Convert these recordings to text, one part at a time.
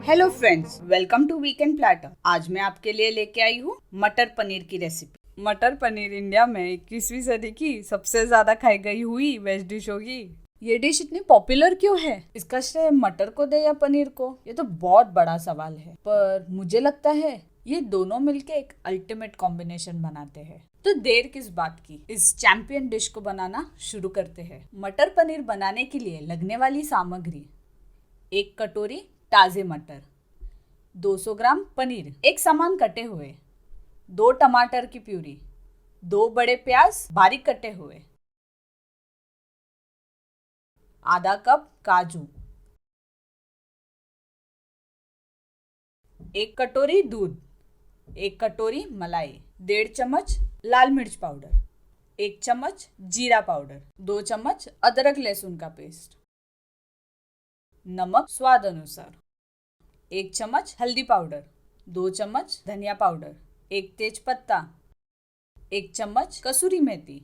Hello friends, welcome to weekend platter. आज मैं आपके लिए लेके आई हूँ मटर पनीर की रेसिपी। मटर पनीर इंडिया में 21वीं सदी की सबसे ज्यादा खाई गई हुई वेज डिश होगी। ये डिश इतनी पॉपुलर क्यों है? इसका श्रेय मटर को दे या पनीर को? ये तो बहुत बड़ा सवाल है, पर मुझे लगता है ये दोनों मिलके एक अल्टीमेट कॉम्बिनेशन बनाते हैं। तो देर किस बात की, इस चैंपियन डिश को बनाना शुरू करते हैं। मटर पनीर बनाने के लिए लगने वाली सामग्री: 1 कटोरी ताजे मटर, 200 ग्राम पनीर एक समान कटे हुए, 2 टमाटर की प्यूरी, 2 बड़े प्याज बारीक कटे हुए, आधा कप काजू, 1 कटोरी दूध, 1 कटोरी मलाई, 1.5 चम्मच लाल मिर्च पाउडर, 1 चम्मच जीरा पाउडर, 2 चम्मच अदरक लहसुन का पेस्ट, नमक स्वाद अनुसार, 1 चम्मच हल्दी पाउडर, 2 चम्मच धनिया पाउडर, 1 तेज पत्ता, 1 चम्मच कसूरी मेथी,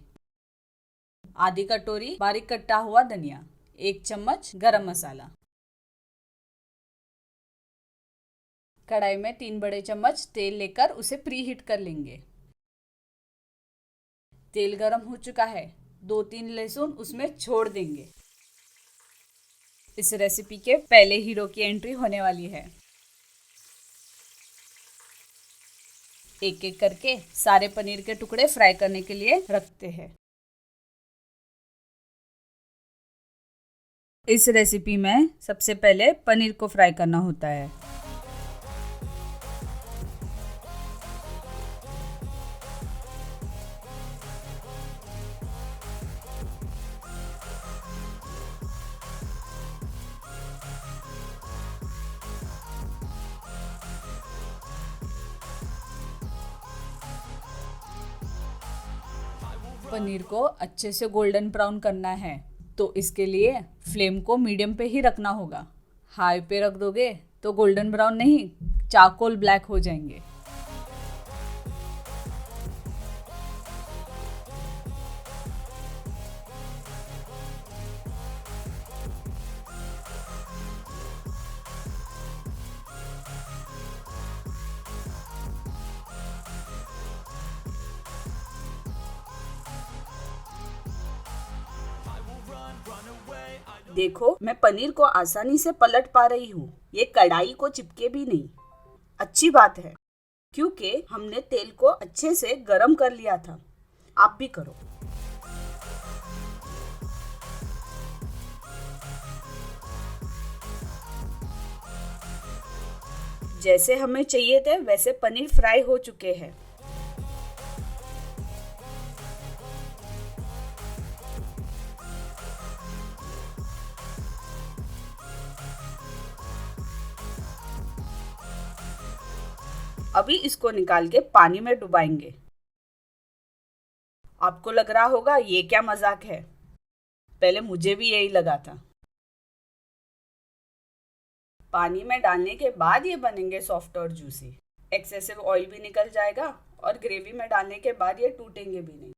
आधी कटोरी बारीक कटा हुआ धनिया, 1 चम्मच गरम मसाला। कढ़ाई में 3 बड़े चम्मच तेल लेकर उसे प्री हीट कर लेंगे। तेल गरम हो चुका है, 2-3 लहसुन उसमें छोड़ देंगे। इस रेसिपी के पहले हीरो की एंट्री होने वाली है। एक एक करके सारे पनीर के टुकड़े फ्राई करने के लिए रखते हैं। इस रेसिपी में सबसे पहले पनीर को फ्राई करना होता है। पनीर को अच्छे से गोल्डन ब्राउन करना है, तो इसके लिए फ्लेम को मीडियम पे ही रखना होगा। हाई पे रख दोगे तो गोल्डन ब्राउन नहीं, चारकोल ब्लैक हो जाएंगे। देखो, मैं पनीर को आसानी से पलट पा रही हूँ। ये कढ़ाई को चिपके भी नहीं। अच्छी बात है, क्योंकि हमने तेल को अच्छे से गरम कर लिया था। आप भी करो। जैसे हमें चाहिए थे वैसे पनीर फ्राई हो चुके हैं। अभी इसको निकाल के पानी में डुबाएंगे। आपको लग रहा होगा ये क्या मजाक है? पहले मुझे भी यही लगा था। पानी में डालने के बाद ये बनेंगे सॉफ्ट और जूसी। एक्सेसिव ऑयल भी निकल जाएगा और ग्रेवी में डालने के बाद ये टूटेंगे भी नहीं।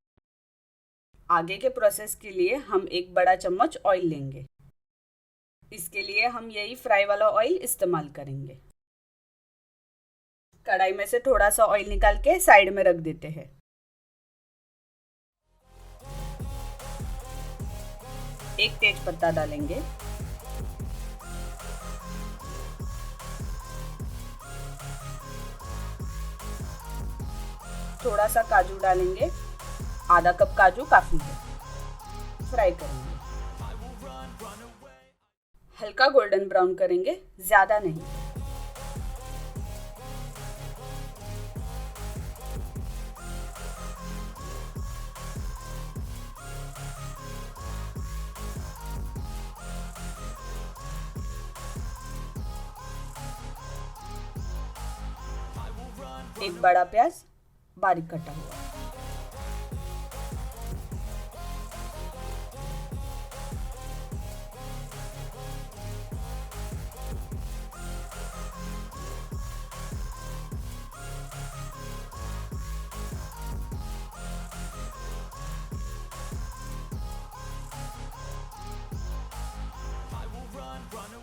आगे के प्रोसेस के लिए हम 1 बड़ा चम्मच ऑयल लेंगे। इसके लिए हम यही फ्राई वाला ऑयल इस्तेमाल करेंगे। कढ़ाई में से थोड़ा सा ऑयल निकाल के साइड में रख देते हैं। एक तेज पत्ता डालेंगे, थोड़ा सा काजू डालेंगे, आधा कप काजू काफी है। फ्राई करेंगे, हल्का गोल्डन ब्राउन करेंगे, ज्यादा नहीं। एक बड़ा प्याज बारीक कटा हुआ,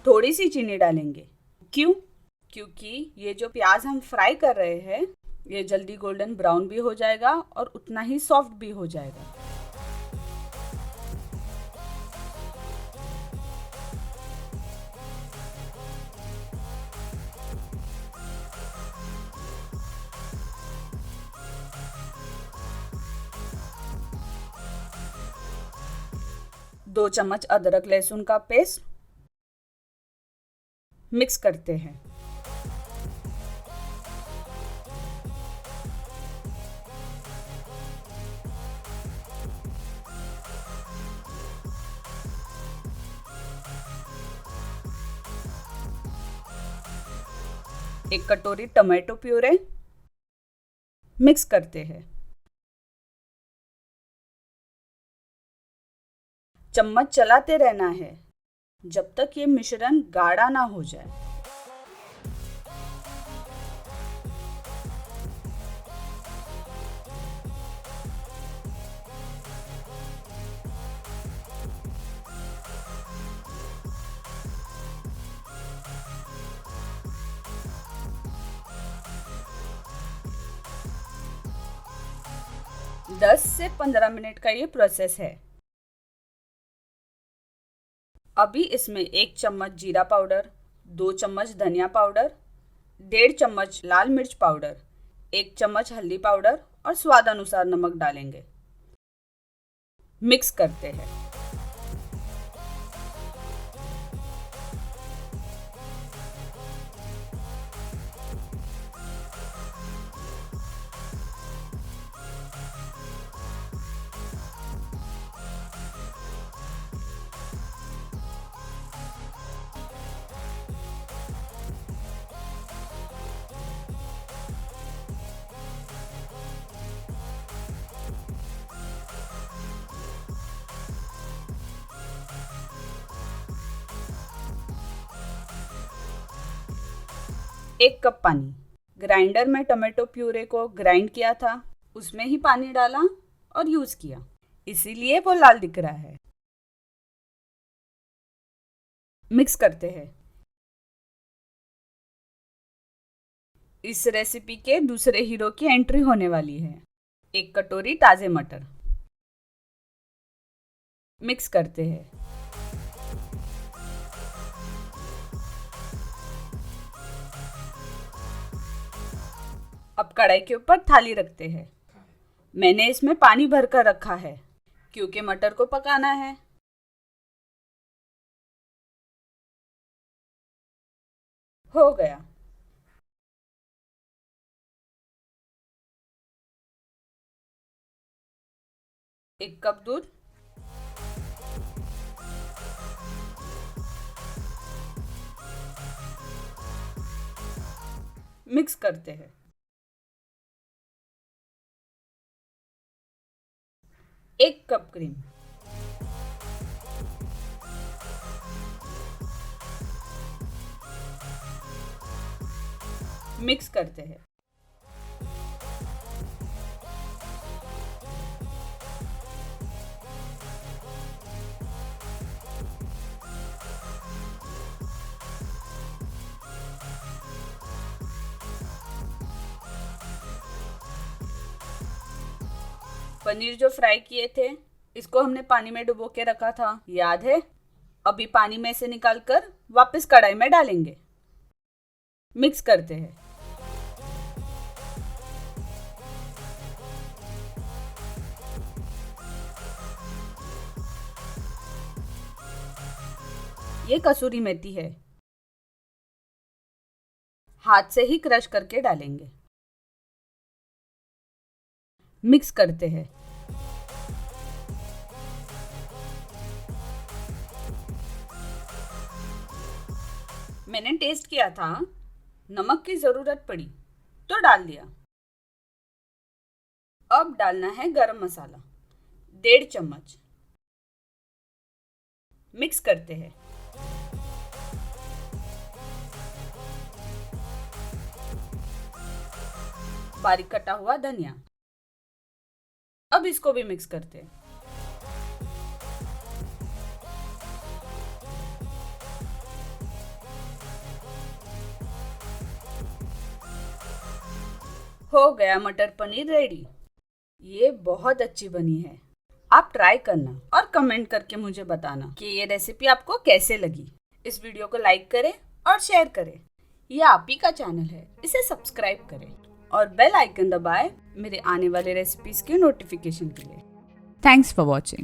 थोड़ी सी चीनी डालेंगे। क्यों? क्योंकि ये जो प्याज हम फ्राई कर रहे हैं ये जल्दी गोल्डन ब्राउन भी हो जाएगा और उतना ही सॉफ्ट भी हो जाएगा। दो चम्मच अदरक लहसुन का पेस्ट मिक्स करते हैं। एक कटोरी टमाटो प्यूरे मिक्स करते हैं। चम्मच चलाते रहना है जब तक ये मिश्रण गाढ़ा ना हो जाए। दस से 15 मिनट का ये प्रोसेस है। अभी इसमें 1 चम्मच जीरा पाउडर, 2 चम्मच धनिया पाउडर, 1.5 चम्मच लाल मिर्च पाउडर, 1 चम्मच हल्दी पाउडर और स्वाद अनुसार नमक डालेंगे। मिक्स करते हैं। एक कप पानी, ग्राइंडर में टमाटो प्यूरे को ग्राइंड किया था उसमें ही पानी डाला और यूज किया, इसीलिए वो लाल दिख रहा है। मिक्स करते हैं। इस रेसिपी के दूसरे हीरो की एंट्री होने वाली है। एक कटोरी ताजे मटर मिक्स करते हैं। अब कढ़ाई के ऊपर थाली रखते हैं। मैंने इसमें पानी भरकर रखा है क्योंकि मटर को पकाना है। हो गया। एक कप दूध, मिक्स करते हैं। एक कप क्रीम, मिक्स करते हैं। पनीर जो फ्राई किए थे इसको हमने पानी में डुबो के रखा था, याद है? अभी पानी में से निकालकर वापस कढ़ाई में डालेंगे। मिक्स करते हैं। ये कसूरी मेथी है, हाथ से ही क्रश करके डालेंगे। मिक्स करते हैं। मैंने टेस्ट किया था, नमक की जरूरत पड़ी तो डाल दिया। अब डालना है गरम मसाला, 1.5 चम्मच। मिक्स करते हैं। बारीक कटा हुआ धनिया, अब इसको भी मिक्स करते हैं। हो गया मटर पनीर रेडी। ये बहुत अच्छी बनी है। आप ट्राई करना और कमेंट करके मुझे बताना कि ये रेसिपी आपको कैसे लगी। इस वीडियो को लाइक करें और शेयर करें। ये आप ही का चैनल है, इसे सब्सक्राइब करें और बेल आइकन दबाएं मेरे आने वाले रेसिपीज के नोटिफिकेशन के लिए। Thanks for watching.